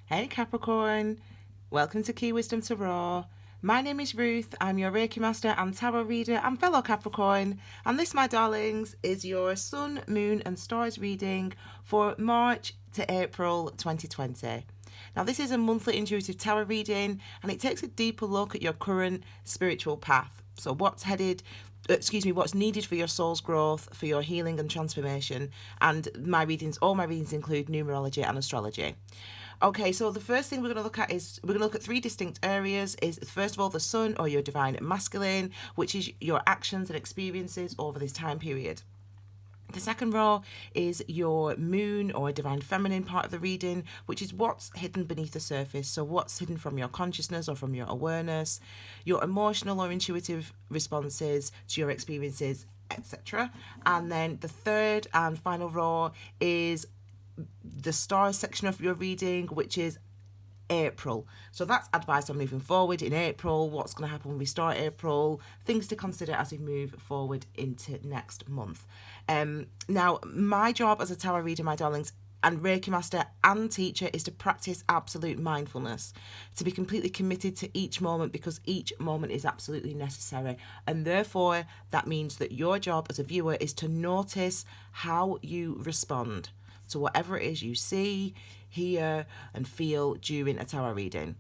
Hey Capricorn, welcome to Key Wisdom Tarot. My name is Ruth, I'm your Reiki Master and Tarot Reader and fellow Capricorn, and this, my darlings, is your Sun, Moon and Stars reading for March to April 2020. Now, this is a monthly intuitive tarot reading and it takes a deeper look at your current spiritual path. So what's needed for your soul's growth, for your healing and transformation. And all my readings include numerology and astrology. Okay, so the first thing we're going to look at is we're going to look at three distinct areas. Is first of all the sun, or your divine masculine, which is your actions and experiences over this time period. The second row is your moon, or divine feminine part of the reading, which is what's hidden beneath the surface. So what's hidden from your consciousness or from your awareness, your emotional or intuitive responses to your experiences, etc. And then the third and final row is the stars section of your reading, which is April. So that's advice on moving forward in April, what's going to happen when we start April, things to consider as we move forward into next month. Now, my job as a tarot reader, my darlings, and Reiki Master and Teacher is to practice absolute mindfulness, to be completely committed to each moment, because each moment is absolutely necessary. And therefore, that means that your job as a viewer is to notice how you respond to whatever it is you see, hear, and feel during a tarot reading.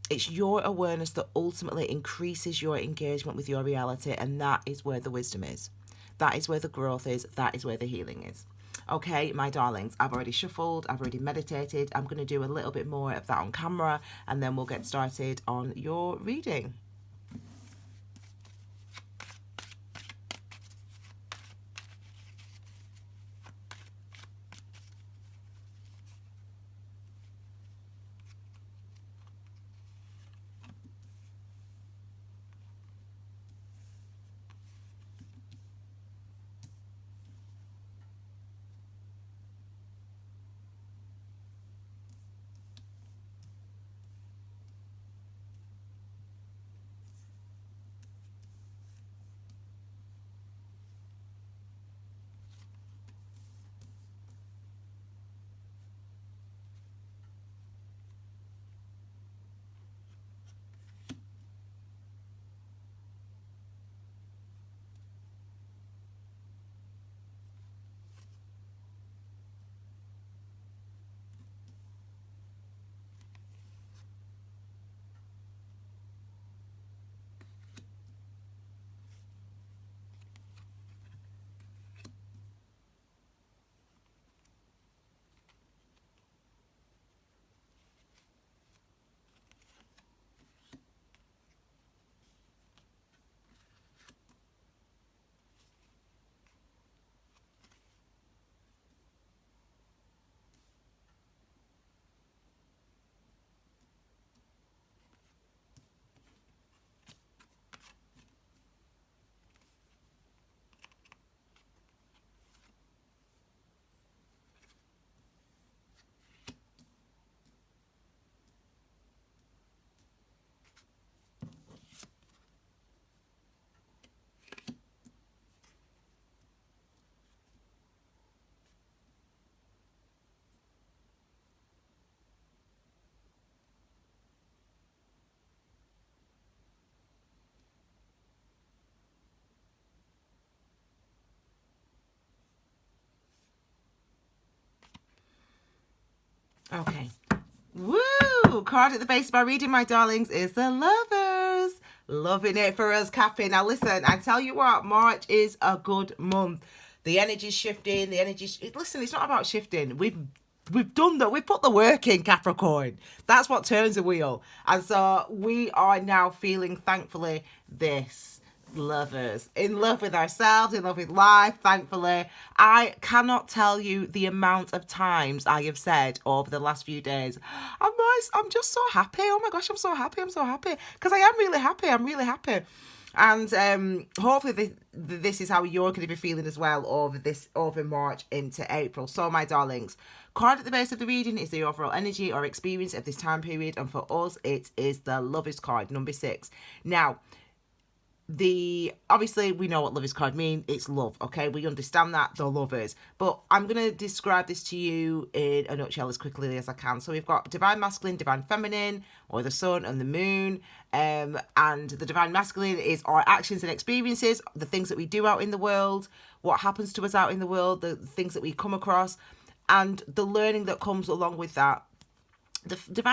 It's your awareness that ultimately increases your engagement with your reality, and that is where the wisdom is. That is where the growth is. That is where the healing is. Okay, my darlings, I've already shuffled, I've already meditated. I'm going to do a little bit more of that on camera, and then we'll get started on your reading. Okay. Woo! Card at the base of my reading, my darlings, is the Lovers. Loving it for us, Cappy. Now listen, I tell you what, March is a good month. The energy's shifting. Listen, it's not about shifting. We've done that. We've put the work in, Capricorn. That's what turns the wheel. And so we are now feeling, thankfully, this. Lovers, in love with ourselves, in love with life, thankfully. I cannot tell you the amount of times I have said over the last few days, I'm just so happy. Oh my gosh, I'm so happy. Because I am really happy. I'm really happy. And hopefully this is how you're going to be feeling as well over March into April. So my darlings, card at the base of the reading is the overall energy or experience of this time period, and for us it is the Lovers card, number 6. Now, obviously we know what lovers card mean. It's love, okay? We understand that they're lovers, but I'm going to describe this to you in a nutshell as quickly as I can. So we've got divine masculine, divine feminine, or the sun and the moon, and the divine masculine is our actions and experiences, the things that we do out in the world, what happens to us out in the world, the things that we come across, and the learning that comes along with that.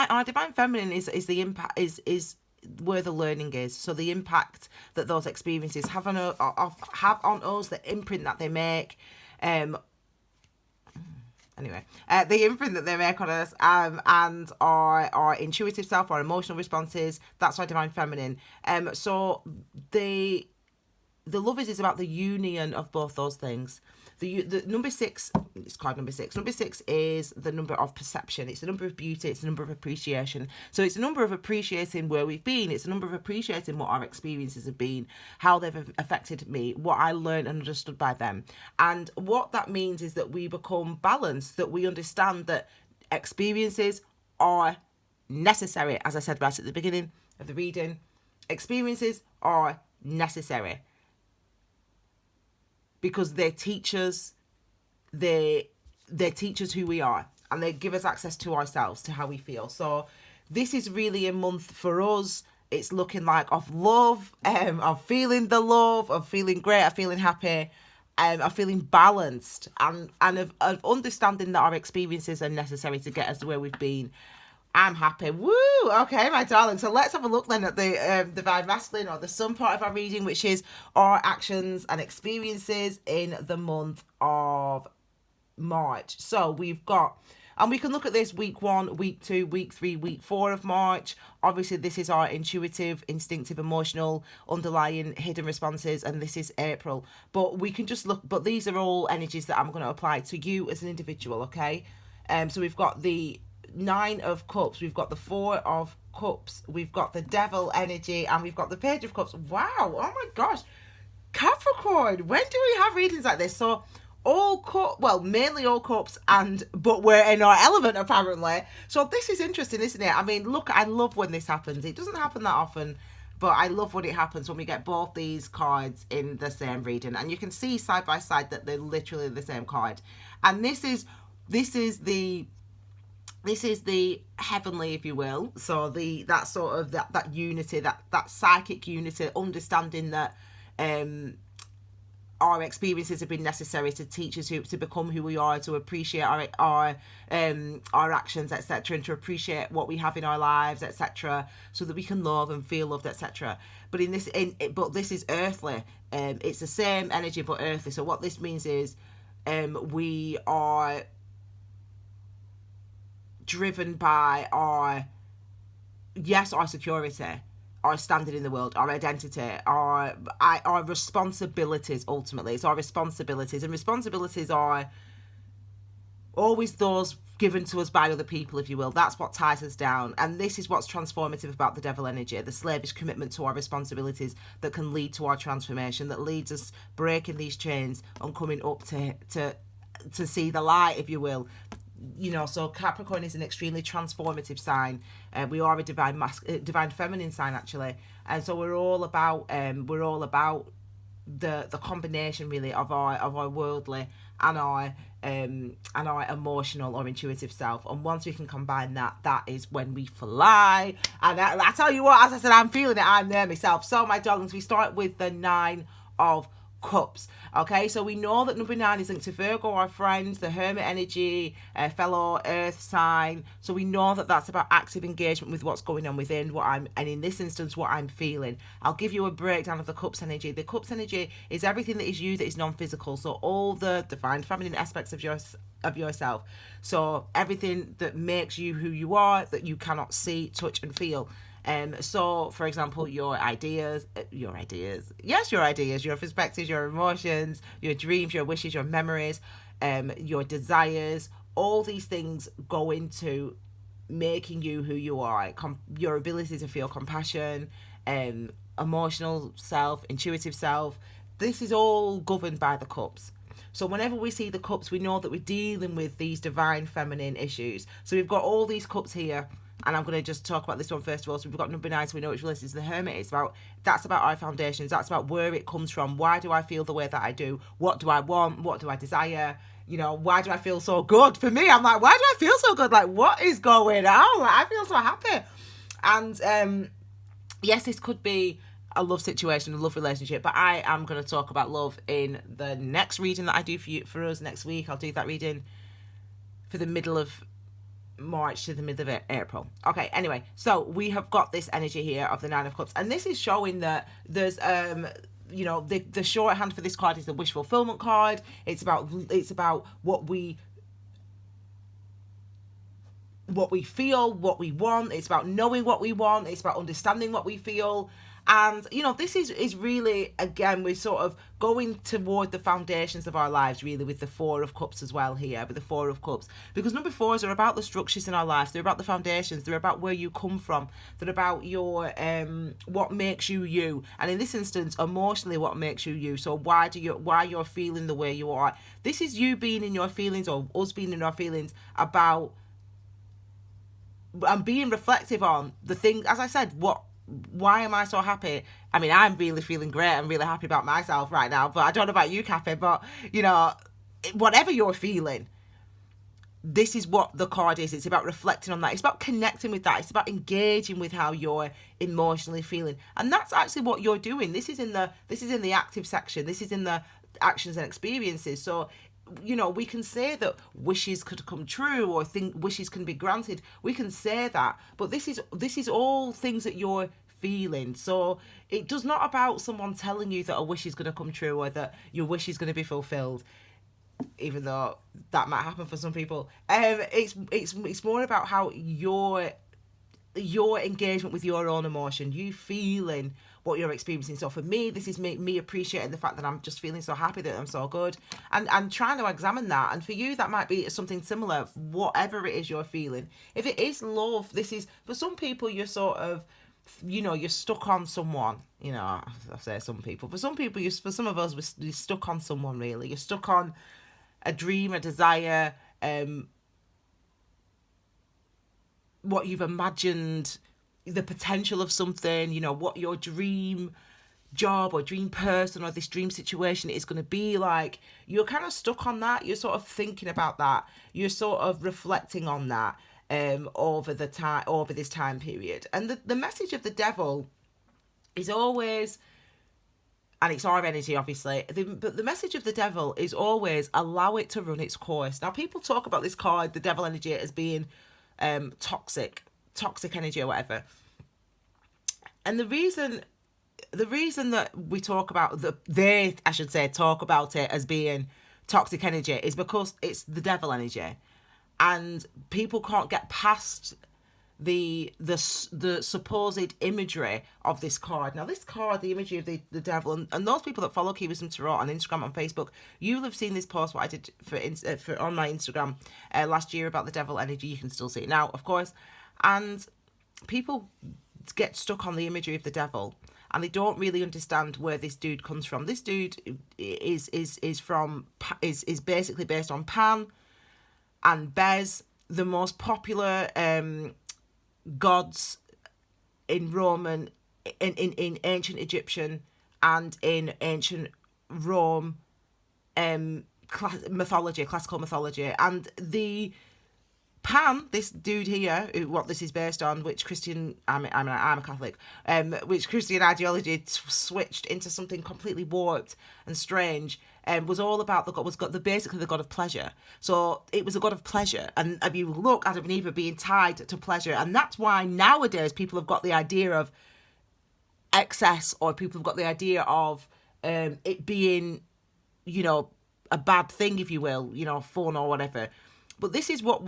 Our divine feminine is the impact, is where the learning is. So the impact that those experiences have on us, the imprint that they make, the imprint that they make on us, and our intuitive self, our emotional responses. That's our divine feminine. So the lovers is about the union of both those things. The number 6, it's card number 6. Number 6 is the number of perception. It's the number of beauty. It's the number of appreciation. So it's a number of appreciating where we've been. It's a number of appreciating what our experiences have been, how they've affected me, what I learned and understood by them. And what that means is that we become balanced, that we understand that experiences are necessary. As I said right at the beginning of the reading, experiences are necessary, because they teach us, they teach us who we are, and they give us access to ourselves, to how we feel. So this is really a month for us. It's looking like of love, of feeling the love, of feeling great, of feeling happy, of feeling balanced, and of understanding that our experiences are necessary to get us to where we've been. I'm happy. Woo! Okay, my darling. So let's have a look then at the divine masculine, or the sun part of our reading, which is our actions and experiences in the month of March. So we've got, and we can look at this week 1, week 2, week 3, week 4 of March. Obviously, this is our intuitive, instinctive, emotional, underlying hidden responses, and this is April. But we can just look, but these are all energies that I'm going to apply to you as an individual, okay? So we've got the 9 of Cups, we've got the 4 of Cups, we've got the Devil energy, and we've got the Page of Cups. Wow, oh my gosh, Capricorn, when do we have readings like this? So all cups, well, mainly all cups, but we're in our element apparently. So this is interesting, isn't it? I mean, look, I love when this happens. It doesn't happen that often, but I love when it happens, when we get both these cards in the same reading, and you can see side by side that they're literally the same card. And this is the heavenly, if you will. So that sort of that unity, that psychic unity, understanding that our experiences have been necessary to teach us to become who we are, to appreciate our actions, etc., and to appreciate what we have in our lives, etc., so that we can love and feel loved, etc. But but this is earthly. It's the same energy but earthly. So what this means is we are driven by our security, our standing in the world, our identity, our responsibilities. Ultimately, it's our responsibilities, and responsibilities are always those given to us by other people, if you will. That's what ties us down, and this is what's transformative about the Devil energy, the slavish commitment to our responsibilities that can lead to our transformation, that leads us breaking these chains and coming up to see the light, if you will. You know, so Capricorn is an extremely transformative sign. We are a divine feminine sign, actually, and so we're all about the combination, really, of our worldly and our emotional or intuitive self. And once we can combine that is when we fly. And I tell you what, as I said, I'm feeling it. I'm there myself. So, my darlings, we start with the 9 of Cups. Okay, so we know that number 9 is linked to Virgo, our friend, the Hermit energy, fellow Earth sign. So we know that that's about active engagement with what's going on within, and in this instance, what I'm feeling. I'll give you a breakdown of the Cups energy. The Cups energy is everything that is you, that is non-physical. So all the divine feminine aspects of yourself. So everything that makes you who you are, that you cannot see, touch, and feel. So, for example, your ideas, your perspectives, your emotions, your dreams, your wishes, your memories, your desires, all these things go into making you who you are. Your ability to feel compassion, emotional self, intuitive self. This is all governed by the Cups. So whenever we see the Cups, we know that we're dealing with these divine feminine issues. So we've got all these Cups here. and I'm going to just talk about this one first of all. So we've got number 9, so we know which relates to the Hermit. That's about our foundations. That's about where it comes from. Why do I feel the way that I do? What do I want? What do I desire? Why do I feel so good? For me, I'm like, why do I feel so good? Like, what is going on? Like, I feel so happy. And yes, this could be a love situation, a love relationship, but I am going to talk about love in the next reading that I do for us next week. I'll do that reading for the middle of March to the middle of April. Okay, anyway, so we have got this energy here of the 9 of Cups, and this is showing that there's the shorthand for this card is the wish fulfillment card. It's about what we feel, what we want. It's about knowing what we want. It's about understanding what we feel. And, this is really, again, we're sort of going toward the foundations of our lives, really, with the 4 of Cups as well here, with the 4 of Cups. Because number 4s are about the structures in our lives. They're about the foundations. They're about where you come from. They're about your, what makes you you. And in this instance, emotionally, what makes you you. So why you're feeling the way you are. This is you being in your feelings, or us being in our feelings about, and being reflective on the thing, as I said, why am I so happy? I mean, I'm really feeling great. I'm really happy about myself right now, but I don't know about you, Kathy, but, whatever you're feeling, this is what the card is. It's about reflecting on that. It's about connecting with that. It's about engaging with how you're emotionally feeling. And that's actually what you're doing. This is in the active section. This is in the actions and experiences. So, we can say that wishes could come true, or think wishes can be granted. We can say that, but this is all things that you're feeling. So it does not about someone telling you that a wish is going to come true, or that your wish is going to be fulfilled, even though that might happen for some people. It's more about how your engagement with your own emotion, you feeling what you're experiencing. So for me, this is me appreciating the fact that I'm just feeling so happy, that I'm so good, and trying to examine that. And for you, that might be something similar, whatever it is you're feeling. If it is love, this is, for some people, you're sort of, you're stuck on someone. I say some people. For some people, for some of us, we're stuck on someone, really. You're stuck on a dream, a desire, what you've imagined, the potential of something, what your dream job or dream person or this dream situation is going to be like. You're kind of stuck on that. You're sort of thinking about that. You're sort of reflecting on that over this time period. And the message of the Devil is always, and it's our energy, obviously, but the message of the Devil is always allow it to run its course. Now, people talk about this card, the Devil energy, as being toxic energy or whatever. And the reason that we talk about talk about it as being toxic energy is because it's the Devil energy, and people can't get past the supposed imagery of this card. Now, this card, the imagery of the Devil, and those people that follow Key Wisdom Tarot on Instagram and Facebook, you'll have seen this post what I did for on my Instagram last year about the Devil energy. You can still see it now, of course. And people get stuck on the imagery of the Devil, and they don't really understand where this dude comes from. This dude is basically based on Pan and Bez, the most popular gods in Roman, in ancient Egyptian and in ancient Rome classical mythology. And the Pan, this dude here, what this is based on, which Christian, I'm a Catholic, which Christian ideology switched into something completely warped and strange, was all about basically the god of pleasure. So it was a god of pleasure, and if you look, Adam and Eve are being tied to pleasure, and that's why nowadays people have got the idea of excess, or people have got the idea of it being, a bad thing, if you will, fun or whatever. But this is what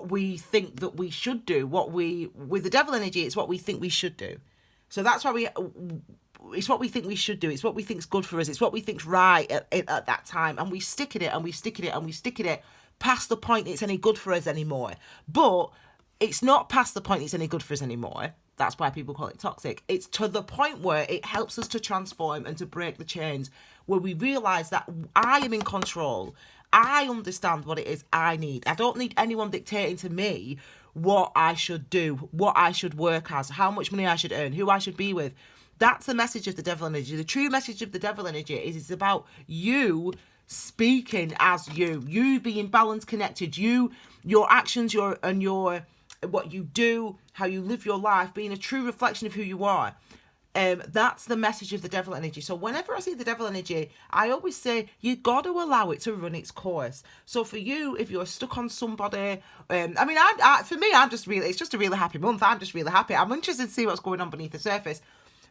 we think that we should do. With the Devil energy, it's what we think we should do. So that's why it's what we think we should do. It's what we think's good for us. It's what we think's right at that time. And we stick at it, and we stick at it, and we stick at it past the point it's any good for us anymore. But it's not past the point it's any good for us anymore. That's why people call it toxic. It's to the point where it helps us to transform and to break the chains, where we realise that I am in control. I understand what it is I need. I don't need anyone dictating to me what I should do, what I should work as, how much money I should earn, who I should be with. That's the message of the devil energy. The true message of the devil energy is it's about you speaking as you being balanced, connected, your actions, your what you do, how you live your life, being a true reflection of who you are. That's the message of the devil energy. So whenever I see the devil energy, I always say you got to allow it to run its course. So for you, if you're stuck on somebody, for me, it's just a really happy month. I'm just really happy. I'm interested to see what's going on beneath the surface.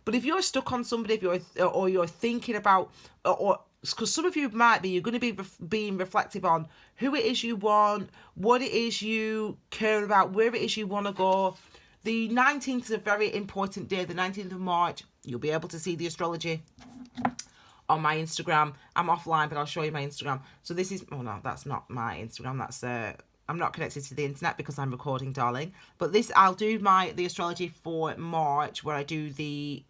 But if you're stuck on somebody, or you're thinking about, or because some of you might be, you're going to be being reflective on who it is you want, what it is you care about, where it is you want to go. The 19th is a very important day, the 19th of March. You'll be able to see the astrology on my Instagram. I'm offline, but I'll show you my Instagram. So this is, oh no, that's not my Instagram. That's, I'm not connected to the internet because I'm recording, darling. But this, I'll do the astrology for March, where I do the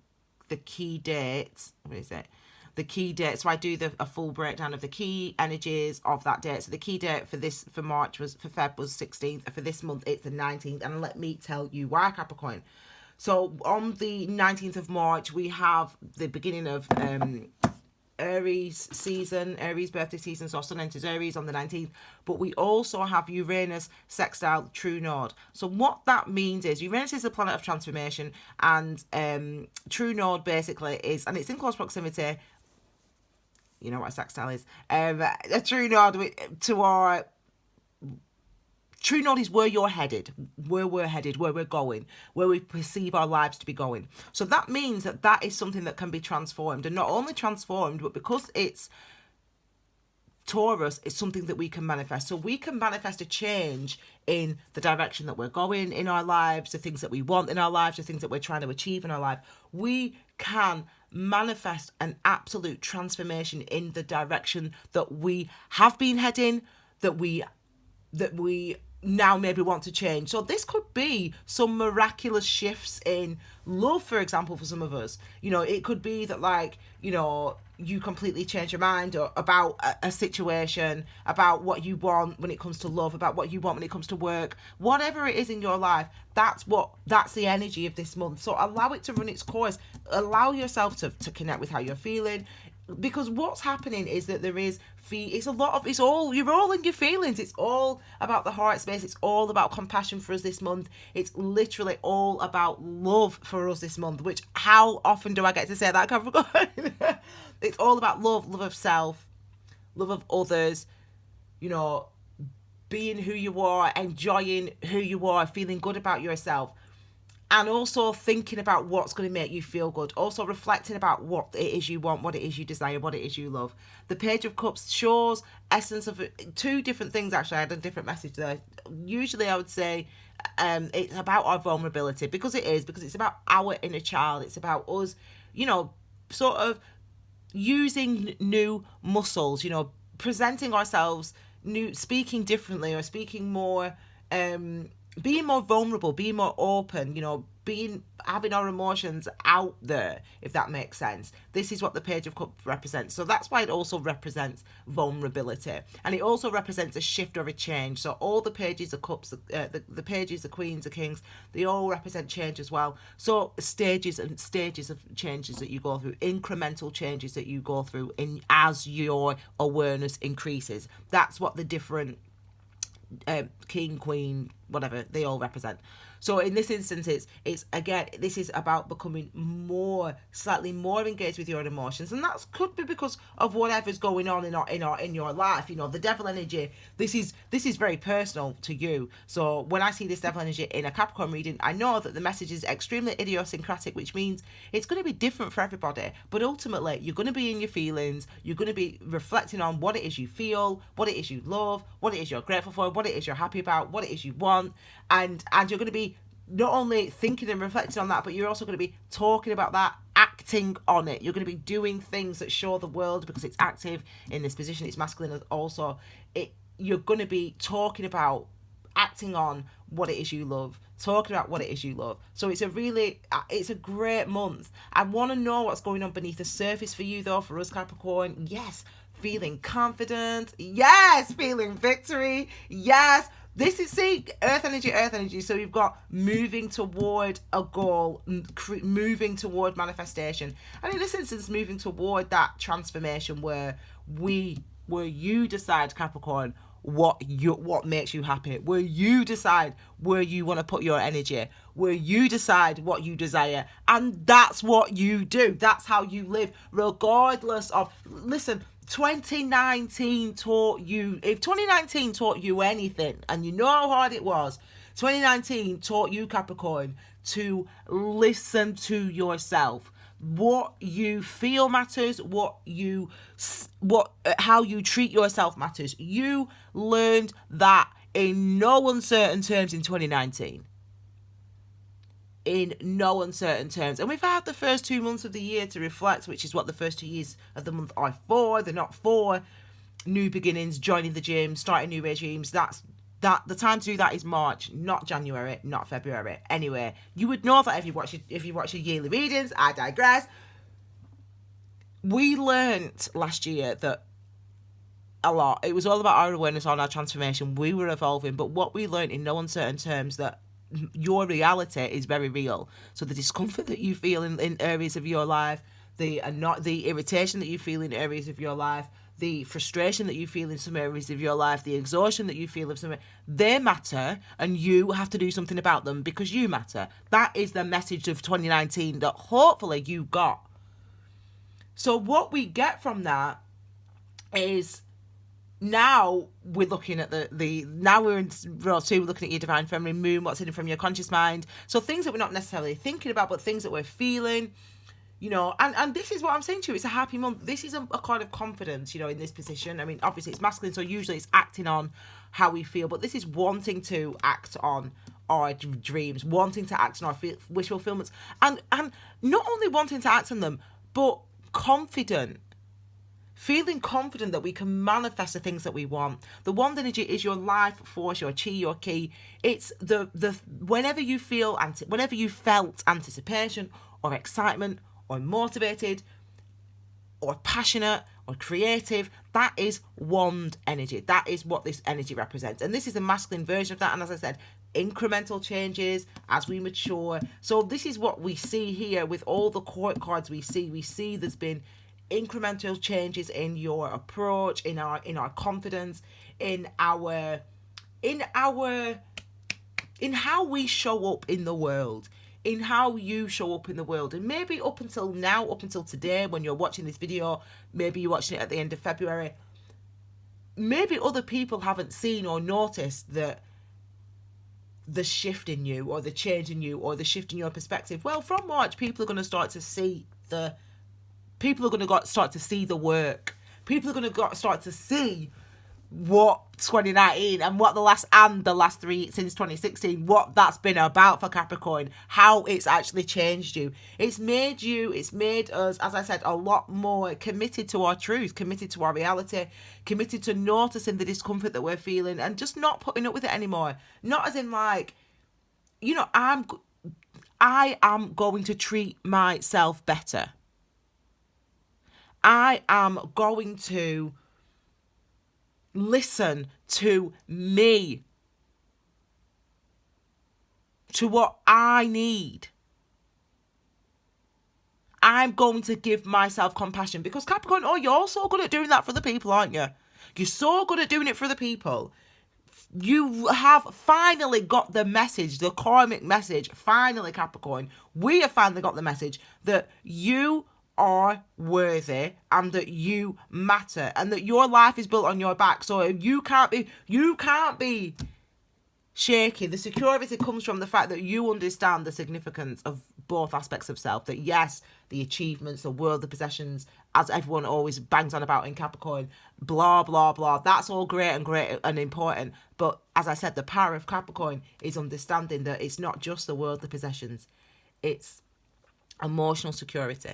key dates. What is it? The key date. So I do a full breakdown of the key energies of that date. So the key date for March was, for Feb was 16th. For this month, it's the 19th. And let me tell you why, Capricorn. So on the 19th of March, we have the beginning of Aries birthday season. So Sun enters Aries on the 19th. But we also have Uranus sextile true Node. So what that means is Uranus is the planet of transformation, and true Node basically is, and it's in close proximity. You know what a sextile is. A true Node to our... True Node is where you're headed, where we're headed, where we're going, where we perceive our lives to be going. So that means that is something that can be transformed. And not only transformed, but because it's Taurus, it's something that we can manifest. So we can manifest a change in the direction that we're going in our lives, the things that we want in our lives, the things that we're trying to achieve in our life. We can manifest an absolute transformation in the direction that we have been heading, that we now maybe want to change. So this could be some miraculous shifts in love, for example, for some of us. You know, it could be that, like, you know, you completely change your mind about a situation, about what you want when it comes to love, about what you want when it comes to work, whatever it is in your life. That's the energy of this month. So allow it to run its course. Allow yourself to connect with how you're feeling, because what's happening is that there is you're all in your feelings. It's all about the heart space. It's all about compassion for us this month. It's literally all about love for us this month, which, how often do I get to say that, Capricorn? It's all about love of self, love of others, you know, being who you are, enjoying who you are, feeling good about yourself. And also thinking about what's going to make you feel good. Also reflecting about what it is you want, what it is you desire, what it is you love. The Page of Cups shows essence of two different things, actually. I had a different message there. Usually I would say it's about our vulnerability, because it's about our inner child. It's about us, you know, sort of using new muscles, you know, presenting ourselves, speaking differently, or speaking more... being more vulnerable, being more open, you know, having our emotions out there, if that makes sense. This is what the Page of Cups represents. So that's why it also represents vulnerability. And it also represents a shift or a change. So all the Pages of Cups, the Pages, the Queens, the Kings, they all represent change as well. So stages of changes that you go through, incremental changes that you go through as your awareness increases. That's what the different king, queen, whatever, they all represent. So in this instance, it's again, this is about becoming slightly more engaged with your emotions, and that could be because of whatever's going on in your life. You know, the devil energy. This is very personal to you. So when I see this devil energy in a Capricorn reading, I know that the message is extremely idiosyncratic, which means it's going to be different for everybody. But ultimately, you're going to be in your feelings. You're going to be reflecting on what it is you feel, what it is you love, what it is you're grateful for, what it is you're happy about, what it is you want, and you're going to be not only thinking and reflecting on that, but you're also going to be talking about that, acting on it. You're going to be doing things that show the world, because it's active in this position, it's masculine also. You're going to be talking about, acting on what it is you love, talking about what it is you love. So it's a great month. I want to know what's going on beneath the surface for you, though, for us Capricorn. Yes, feeling confident. Yes, feeling victory. Yes. This is, see, earth energy. So you've got moving toward a goal, moving toward manifestation. And in this instance, moving toward that transformation where you decide, Capricorn, what makes you happy, where you decide where you want to put your energy, where you decide what you desire, and that's what you do. That's how you live, regardless of, listen, 2019 taught you, if 2019 taught you anything, and you know how hard it was, 2019 taught you, Capricorn, to listen to yourself. What you feel matters, how you treat yourself matters. You learned that in no uncertain terms in 2019. In no uncertain terms. And we've had the first 2 months of the year to reflect, which is what the first 2 years of the month are for. They're not for new beginnings, joining the gym, starting new regimes. The time to do that is March, not January, not February. Anyway, you would know that if you watch your yearly readings. I digress. We learnt last year that a lot. It was all about our awareness on our transformation. We were evolving, but what we learnt in no uncertain terms, that your reality is very real. So the discomfort that you feel in areas of your life, the irritation that you feel in areas of your life, the frustration that you feel in some areas of your life, the exhaustion that you feel of some, they matter, and you have to do something about them because you matter. That is the message of 2019 that hopefully you got. So what we get from that is, now we're looking at now we're in row 2, we're looking at your divine feminine moon, what's hidden from your conscious mind. So things that we're not necessarily thinking about, but things that we're feeling. And this is what I'm saying to you. It's a happy month. This is a kind of confidence, in this position. I mean, obviously it's masculine, so usually it's acting on how we feel. But this is wanting to act on our dreams, wanting to act on our wish fulfillments. And not only wanting to act on them, but confident. Feeling confident that we can manifest the things that we want. The wand energy is your life force, your chi, your key. It's the whenever you felt anticipation or excitement or motivated or passionate or creative, that is wand energy. That is what this energy represents. And this is a masculine version of that. And as I said, incremental changes as we mature. So this is what we see here with all the court cards we see. We see there's been incremental changes in your approach, in our confidence, in how we show up in the world, in how you show up in the world. And maybe up until now, up until today, when you're watching this video, maybe you're watching it at the end of February, maybe other people haven't seen or noticed the shift in you, or the change in you, or the shift in your perspective. Well, from March, people are going to start to see the work. People are going to start to see what 2019 and what the last 3 since 2016, what that's been about for Capricorn, how it's actually changed you. It's made us, as I said, a lot more committed to our truth, committed to our reality, committed to noticing the discomfort that we're feeling and just not putting up with it anymore. Not as in like, I am going to treat myself better. I am going to listen to me, to what I need. I'm going to give myself compassion, because Capricorn, you're so good at doing that for the people, aren't you? You're so good at doing it for the people. You have finally got the message, the karmic message. Finally, Capricorn, we have finally got the message that you are worthy and that you matter and that your life is built on your back. So you can't be shaky. The security comes from the fact that you understand the significance of both aspects of self. That yes, the achievements, the world, the possessions, as everyone always bangs on about in Capricorn, blah, blah, blah. That's all great and important. But as I said, the power of Capricorn is understanding that it's not just the world, the possessions. It's emotional security.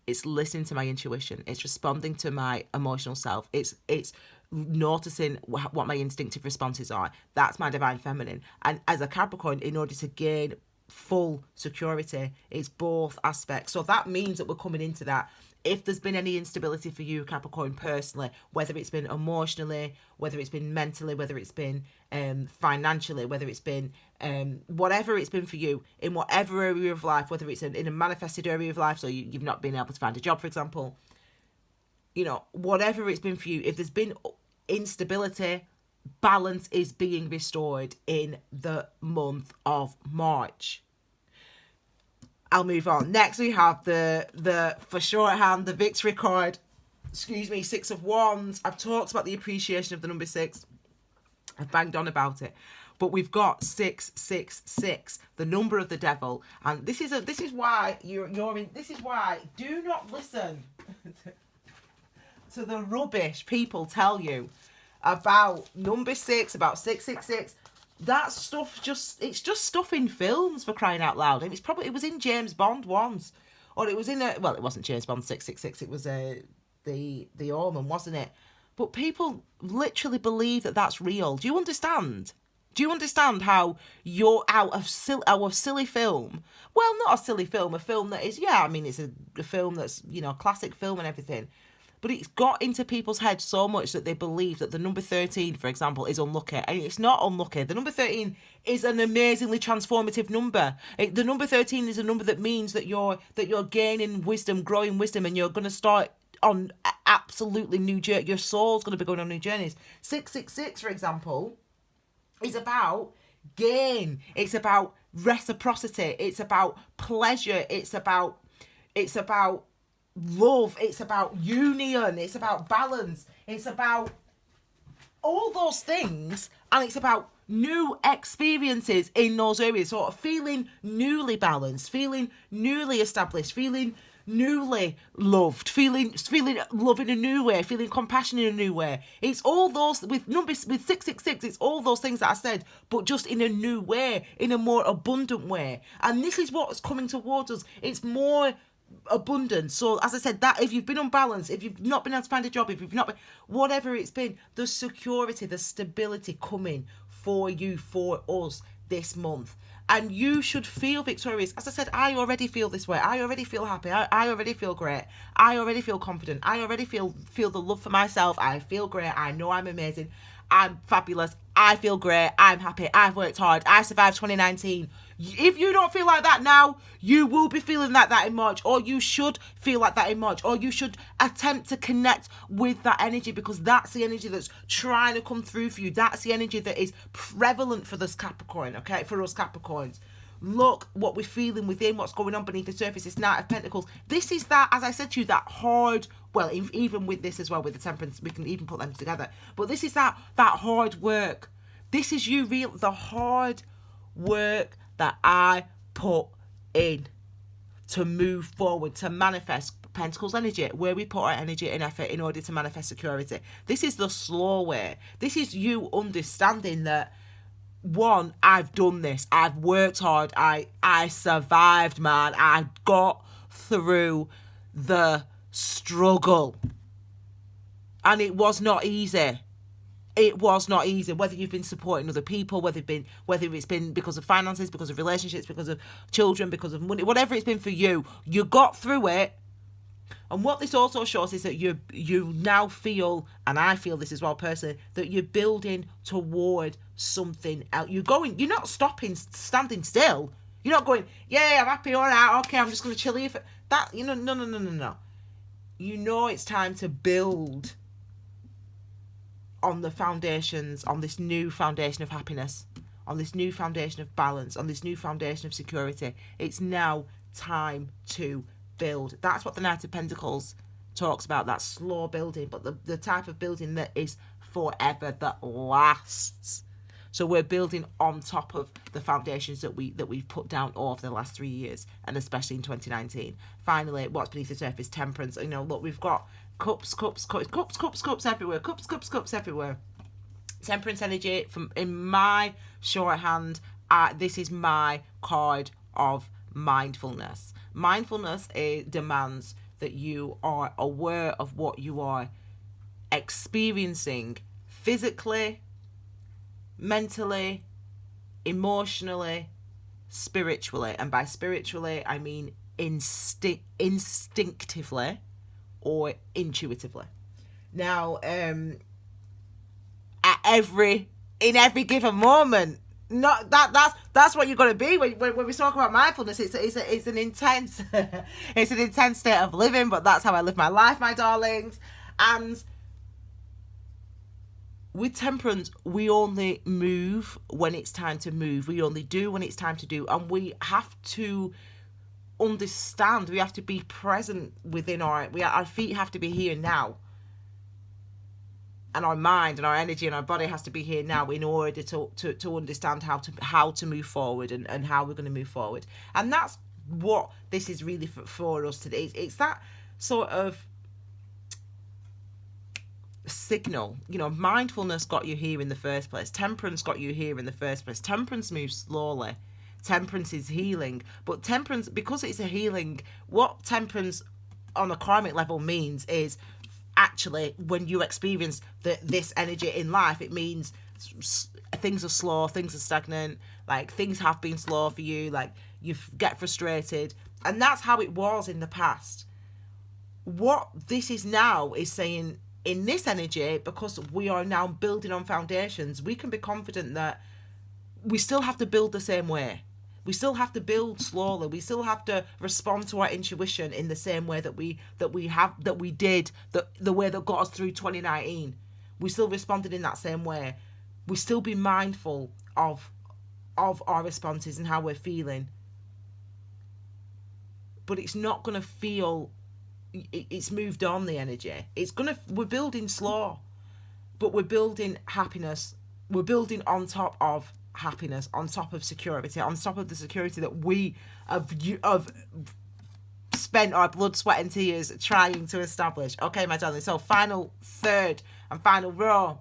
It's listening to my intuition. It's responding to my emotional self. It's noticing what my instinctive responses are. That's my divine feminine. And as a Capricorn, in order to gain full security, it's both aspects. So that means that we're coming into that if there's been any instability for you, Capricorn, personally, whether it's been emotionally, whether it's been mentally, whether it's been financially, whether it's been whatever it's been for you, in whatever area of life, whether it's in a manifested area of life, so you've not been able to find a job, for example, you know, whatever it's been for you, if there's been instability, balance is being restored in the month of March. I'll move on. Next we have the for shorthand, the victory card. Six of Wands. I've talked about the appreciation of the number 6. I've banged on about it. But we've got 666, the number of the devil. And this is why this is why do not listen to the rubbish people tell you about number 6, about 666. That stuff it's just stuff in films, for crying out loud. And it was in James Bond once, or it was in it wasn't James Bond 666. It was the Omen, wasn't it? But people literally believe that that's real. Do you understand? Do you understand how you're out of silly film? Well, not a silly film, a film that is, it's a film that's, classic film and everything. But it's got into people's heads so much that they believe that the number 13, for example, is unlucky. And it's not unlucky. The number 13 is an amazingly transformative number. The number 13 is a number that means that you're gaining wisdom, growing wisdom, and you're going to start on absolutely new journey. Your soul's going to be going on new journeys. 666, for example, is about gain. It's about reciprocity. It's about pleasure. It's about love, it's about union, it's about balance, it's about all those things, and it's about new experiences in those areas, sort of feeling newly balanced, feeling newly established, feeling newly loved, feeling love in a new way, feeling compassion in a new way. It's all those, with 666, it's all those things that I said, but just in a new way, in a more abundant way. And this is what's coming towards us. It's more abundance. So as I said, that if you've been unbalanced, if you've not been able to find a job, if you've not been, whatever it's been, the security, the stability coming for you, for us this month. And you should feel victorious. As I said, I already feel this way. I already feel happy. I already feel great. I already feel confident. I already feel the love for myself. I feel great. I know I'm amazing. I'm fabulous. I feel great. I'm happy. I've worked hard. I survived 2019. If you don't feel like that now, you will be feeling like that in March, or you should feel like that in March, or you should attempt to connect with that energy, because that's the energy that's trying to come through for you. That's the energy that is prevalent for this Capricorn, okay, for us Capricorns. Look what we're feeling within, what's going on beneath the surface. It's Knight of Pentacles. This is that, as I said to you, that hard, well, even with this as well, with the Temperance, we can even put them together. But this is that hard work. This is the hard work that I put in to move forward, to manifest Pentacles energy, where we put our energy and effort in order to manifest security. This is the slow way. This is you understanding that, one, I've done this. I've worked hard. I survived, man. I got through the struggle. And it was not easy. It was not easy, whether you've been supporting other people, whether it's been because of finances, because of relationships, because of children, because of money, whatever it's been for you, you got through it. And what this also shows is that you now feel, and I feel this as well personally, that you're building toward something else. You're not standing still. You're not going, yeah, I'm happy, all right, okay, I'm just going to chill here. No. You know it's time to build on the foundations, on this new foundation of happiness, on this new foundation of balance, on this new foundation of security. It's now time to build. That's what the Knight of Pentacles talks about, that slow building, but the type of building that is forever, that lasts. So we're building on top of the foundations that we've put down over the last 3 years, and especially in 2019. Finally, what's beneath the surface? Temperance. Look, we've got cups everywhere. Cups everywhere. Temperance energy in my shorthand. This is my card of mindfulness. Mindfulness demands that you are aware of what you are experiencing physically, mentally, emotionally, spiritually. And by spiritually, I mean instinctively. or intuitively. Now, in every given moment, not that's what you're going to be when we talk about mindfulness. It's an intense it's an intense state of living, but that's how I live my life, my darlings. And with temperance, we only move when it's time to move. We only do when it's time to do, and we have to understand. We have to be present within our feet have to be here now, and our mind and our energy and our body has to be here now in order to understand how to move forward and how we're going to move forward. And that's what this is really for us today. It's that sort of signal. Mindfulness got you here in the first place. Temperance got you here in the first place. Temperance moves slowly. Temperance is healing. But temperance, because it's a healing, what temperance on a karmic level means is actually when you experience this energy in life, it means things are slow, things are stagnant, like things have been slow for you, like you get frustrated. And that's how it was in the past. What this is now is saying, in this energy, because we are now building on foundations, we can be confident that we still have to build the same way. We still have to build slowly. We still have to respond to our intuition in the same way that we did the way that got us through 2019. We still responded in that same way. We still be mindful of our responses and how we're feeling. But it's not going to feel. It's moved on, the energy. We're building slow, but we're building happiness. We're building on top of happiness, on top of security, on top of the security that we have spent our blood, sweat and tears trying to establish. Okay, my darling. So final third and final row.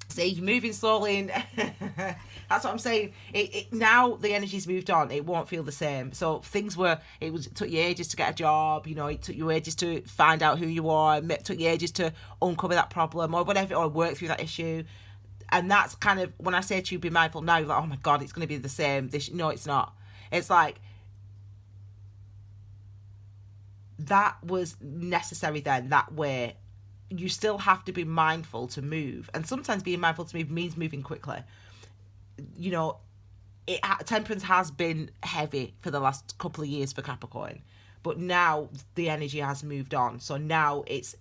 See, you're moving slowly in. That's what I'm saying. Now the energy's moved on. It won't feel the same. So it took you ages to get a job. It took you ages to find out who you are. It took you ages to uncover that problem or whatever, or work through that issue. And that's kind of, when I say to you, be mindful, now you're like, oh my God, it's going to be the same. No, it's not. It's like, that was necessary then, that way. You still have to be mindful to move. And sometimes being mindful to move means moving quickly. Temperance has been heavy for the last couple of years for Capricorn. But now the energy has moved on. So now it's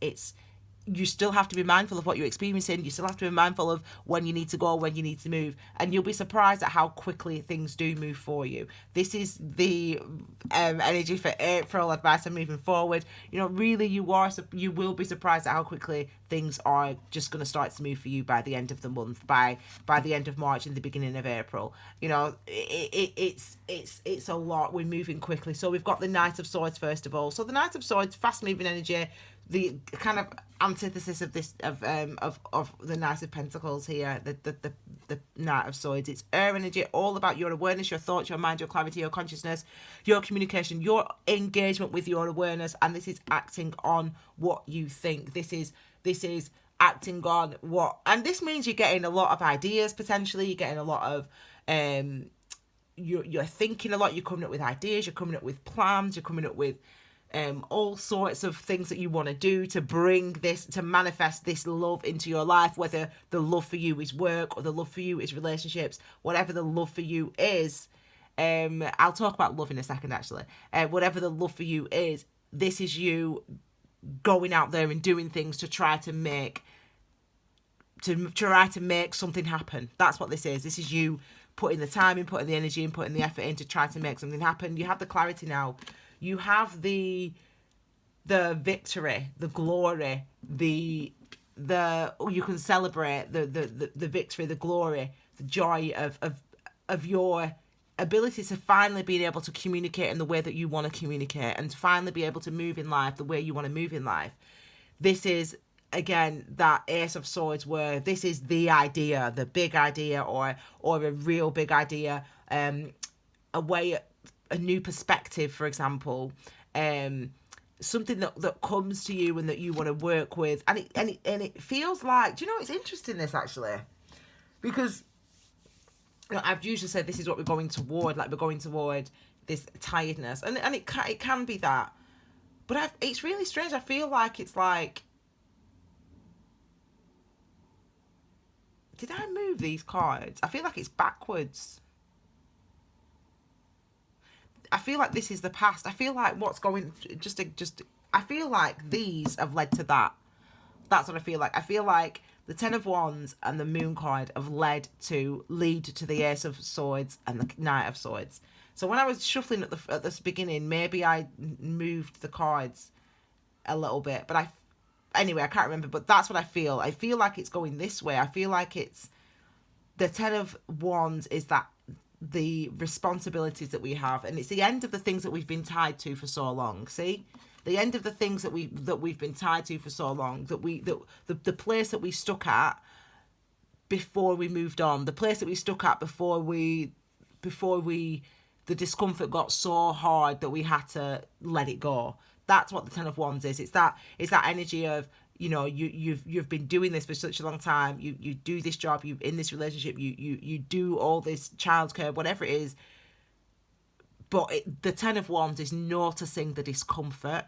you still have to be mindful of what you're experiencing. You still have to be mindful of when you need to go, when you need to move. And you'll be surprised at how quickly things do move for you. This is the energy for April, advice on moving forward. Really you will be surprised at how quickly things are just going to start to move for you by the end of the month, by the end of March and the beginning of April. It's a lot. We're moving quickly. So we've got the Knight of Swords first of all. So the Knight of Swords, fast moving energy, the kind of antithesis of this of the Knight of Pentacles here, the Knight of Swords. It's air energy, all about your awareness, your thoughts, your mind, your clarity, your consciousness, your communication, your engagement with your awareness, and this is acting on what you think. This is acting on what, and this means you're getting a lot of ideas potentially. You're getting a lot of you're thinking a lot. You're coming up with ideas. You're coming up with plans. You're coming up with all sorts of things that you want to do to manifest this love into your life, whether the love for you is work or the love for you is relationships, whatever the love for you is. I'll talk about love in a second, actually. Whatever the love for you is, this is you going out there and doing things to try to make something happen. That's what this is. This is you putting the time in, putting the energy in, putting the effort in to try to make something happen. You have the clarity now. You have the victory, the glory, you can celebrate the victory, the glory, the joy of your ability to finally being able to communicate in the way that you want to communicate, and finally be able to move in life the way you want to move in life. This is, again, that Ace of Swords, where this is the idea, the big idea, or a real big idea, a new perspective, for example, something that comes to you and that you want to work with, and it feels like, do you know, it's interesting, this actually, because I've usually said this is what we're going toward, like we're going toward this tiredness, and it can be that, But it's really strange. I feel like it's like, did I move these cards? I feel like it's backwards. I feel like this is the past. I feel like what's going, I feel like these have led to that. That's what I feel like. I feel like the Ten of Wands and the Moon card have lead to the Ace of Swords and the Knight of Swords. So when I was shuffling at this beginning, maybe I moved the cards a little bit, but anyway, I can't remember, but that's what I feel. I feel like it's going this way. I feel like it's the Ten of Wands is that the responsibilities that we have, and it's the end of the things that we've been tied to for so long. See, the end of the things that we've been tied to for so long, the place that we stuck at before we moved on, the place that we stuck at before we the discomfort got so hard that we had to let it go. That's what the Ten of Wands is. It's that energy of, you know, you've been doing this for such a long time. You do this job. You in this relationship. You do all this childcare, whatever it is. But the Ten of Wands is noticing the discomfort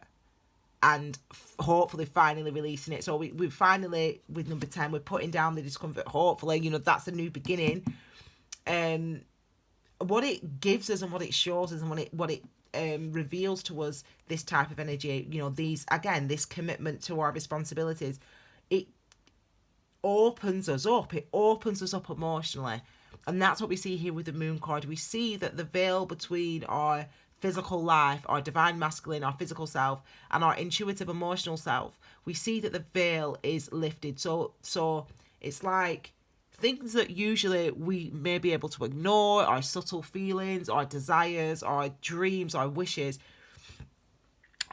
and hopefully finally releasing it. So we finally, with number 10, we're putting down the discomfort. Hopefully, you know, that's a new beginning. What it gives us and what it shows us and what it reveals to us, this type of energy, you know, this commitment to our responsibilities, it opens us up. It opens us up emotionally. And that's what we see here with the Moon card. We see that the veil between our physical life, our divine masculine, our physical self, and our intuitive emotional self, we see that the veil is lifted. So it's like things that usually we may be able to ignore, our subtle feelings, our desires, our dreams, our wishes,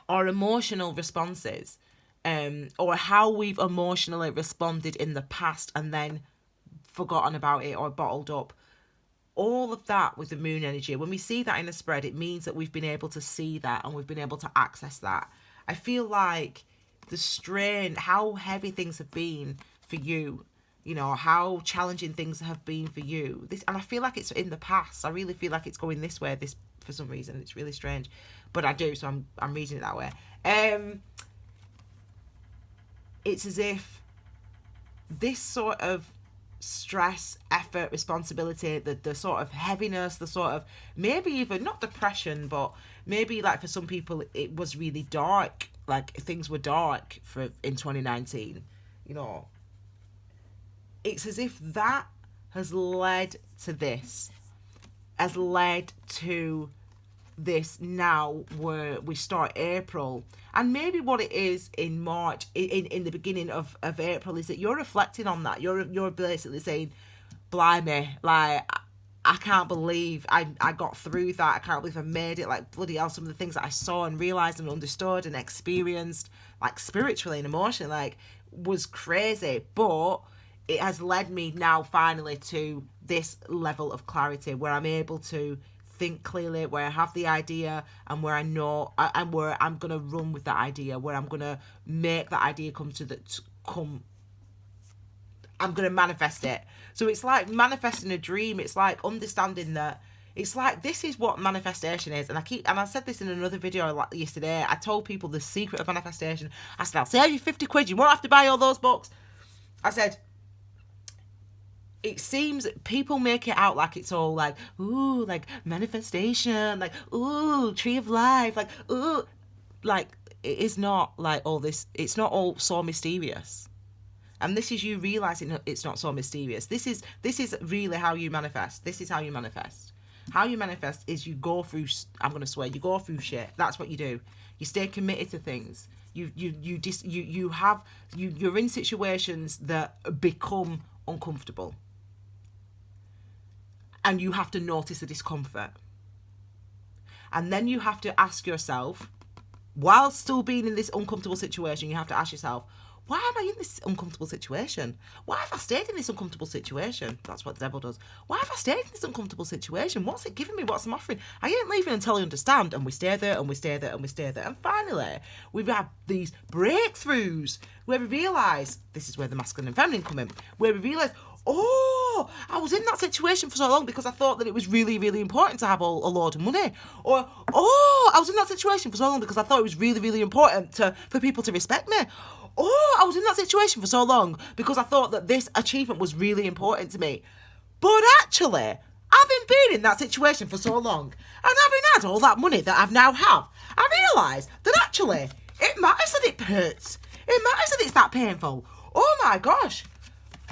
our emotional responses, or how we've emotionally responded in the past and then forgotten about it or bottled up. All of that with the Moon energy, when we see that in a spread, it means that we've been able to see that and we've been able to access that. I feel like the strain, how heavy things have been for you, you know, how challenging things have been for you. And I feel like it's in the past. I really feel like it's going this way, for some reason. It's really strange. But I do, so I'm reading it that way. It's as if this sort of stress, effort, responsibility, the sort of heaviness, the sort of maybe even not depression, but maybe like for some people it was really dark, like things were dark in 2019, you know. It's as if that has led to this, has led to this now where we start April. And maybe what it is in March, in the beginning of April, is that you're reflecting on that. You're basically saying, blimey, like, I can't believe I got through that. I can't believe I made it. Like, bloody hell, some of the things that I saw and realised and understood and experienced, like, spiritually and emotionally, like, was crazy. But it has led me now finally to this level of clarity where I'm able to think clearly, where I have the idea and where I know and where I'm going to run with that idea, where I'm going to make that idea I'm going to manifest it. So it's like manifesting a dream. It's like understanding that it's like, this is what manifestation is. And I said this in another video like yesterday. I told people the secret of manifestation. I said, I'll save you 50 quid. You won't have to buy all those books. I said, it seems people make it out like it's all like, ooh, like manifestation, like, ooh, tree of life, like, ooh, like, it is not like all this. It's not all so mysterious. And this is you realizing it's not so mysterious. This is really how you manifest. This is how you manifest. How you manifest is you go through, I'm going to swear, you go through shit. That's what you do. You stay committed to things. You're in situations that become uncomfortable. And you have to notice the discomfort. And then you have to ask yourself, while still being in this uncomfortable situation, you have to ask yourself, why am I in this uncomfortable situation? Why have I stayed in this uncomfortable situation? That's what the devil does. Why have I stayed in this uncomfortable situation? What's it giving me? What's it offering? I ain't leaving until I understand. And we stay there and we stay there and we stay there. And finally, we've had these breakthroughs where we realise, this is where the masculine and feminine come in, where we realise, oh, oh, I was in that situation for so long because I thought that it was really, really important to have a load of money. Or, oh, I was in that situation for so long because I thought it was really, really important for people to respect me. Oh, I was in that situation for so long because I thought that this achievement was really important to me. But actually, having been in that situation for so long and having had all that money that I've now have, I realise that actually it matters that it hurts. It matters that it's that painful. Oh my gosh.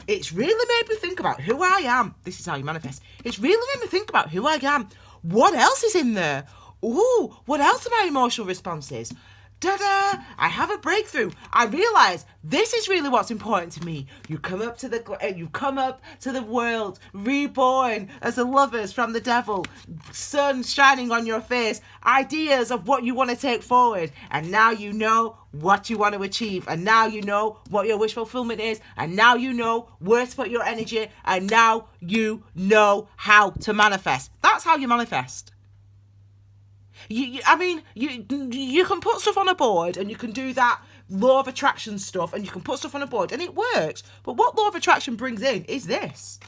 It's really made me think about who I am. This is how you manifest. It's really made me think about who I am. What else is in there? Ooh, what else are my emotional responses? Da-da! I have a breakthrough. I realise this is really what's important to me. You come up to the world, reborn as the lovers from the devil, sun shining on your face, ideas of what you want to take forward, and now you know what you want to achieve, and now you know what your wish fulfillment is, and now you know where to put your energy, and now you know how to manifest. That's how you manifest. You can put stuff on a board and you can do that law of attraction stuff and you can put stuff on a board and it works. But what law of attraction brings in is this.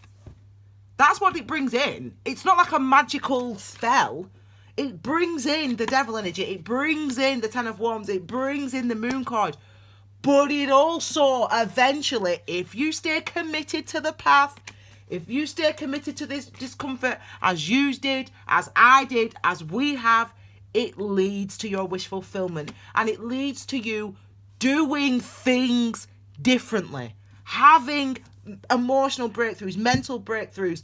That's what it brings in. It's not like a magical spell. It brings in the devil energy. It brings in the Ten of Wands. It brings in the Moon card. But it also eventually, if you stay committed to the path, if you stay committed to this discomfort as you did, as I did, as we have, it leads to your wish fulfillment. And it leads to you doing things differently. Having emotional breakthroughs, mental breakthroughs,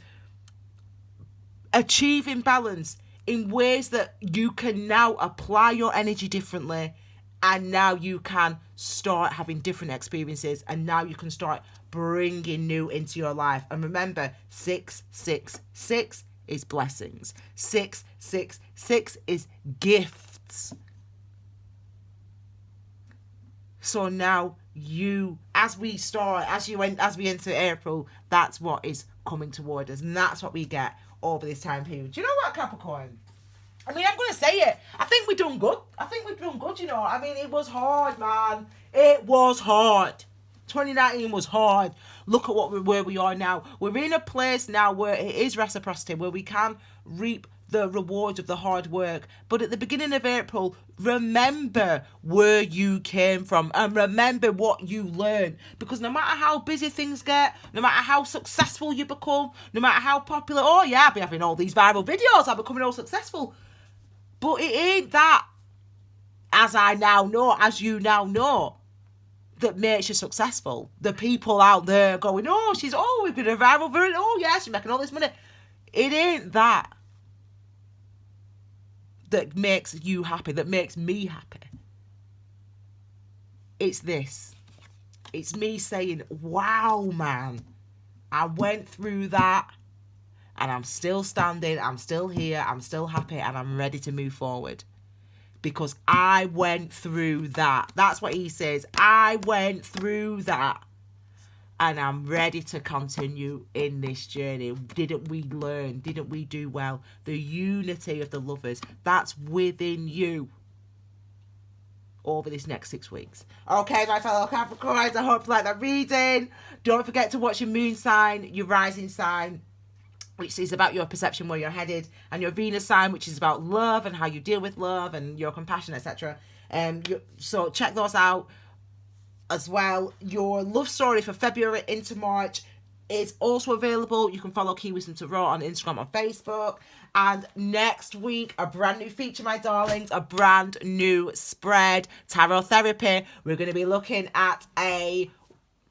achieving balance in ways that you can now apply your energy differently. And now you can start having different experiences. And now you can start bringing new into your life. And remember, 666 is blessings. 666 is gifts. So now as we enter April, that's what is coming toward us. And that's what we get over this time period. Do you know what, Capricorn? I mean, I'm going to say it. I think we've done good. You know. I mean, it was hard, man. It was hard. 2019 was hard. Look at where we are now. We're in a place now where it is reciprocity, where we can reap the rewards of the hard work. But at the beginning of April, remember where you came from and remember what you learned. Because no matter how busy things get, no matter how successful you become, no matter how popular, oh yeah, I'll be having all these viral videos, I'm becoming all successful. But it ain't that, as you now know, that makes you successful. The people out there going, we've been a viral video, oh yeah, she's making all this money. It ain't that makes you happy, that makes me happy. It's this. It's me saying, wow, man, I went through that and I'm still standing, I'm still here, I'm still happy, and I'm ready to move forward. Because I went through that. That's what he says. I went through that. And I'm ready to continue in this journey. Didn't we learn? Didn't we do well? The unity of the lovers, that's within you over this next 6 weeks. Okay, my fellow Capricorns, I hope you like that reading. Don't forget to watch your moon sign, your rising sign, which is about your perception, where you're headed, and your Venus sign, which is about love and how you deal with love and your compassion, etc. So check those out as well. Your love story for February into March is also available. You can follow Key Wisdom Tarot on Instagram and Facebook. And next week, a brand new feature, my darlings, a brand new spread, Tarot Therapy. We're going to be looking at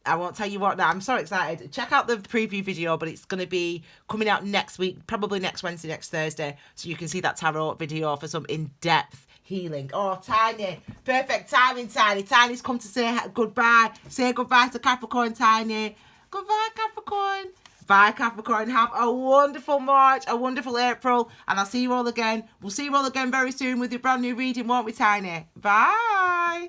I won't tell you what now. I'm so excited. Check out the preview video, but it's going to be coming out next week, probably next Wednesday, next Thursday. So you can see that tarot video for some in-depth healing. Oh, Tiny. Perfect timing, Tiny. Tiny's come to say goodbye. Say goodbye to Capricorn, Tiny. Goodbye, Capricorn. Bye, Capricorn. Have a wonderful March, a wonderful April, and I'll see you all again. We'll see you all again very soon with your brand new reading, won't we, Tiny? Bye.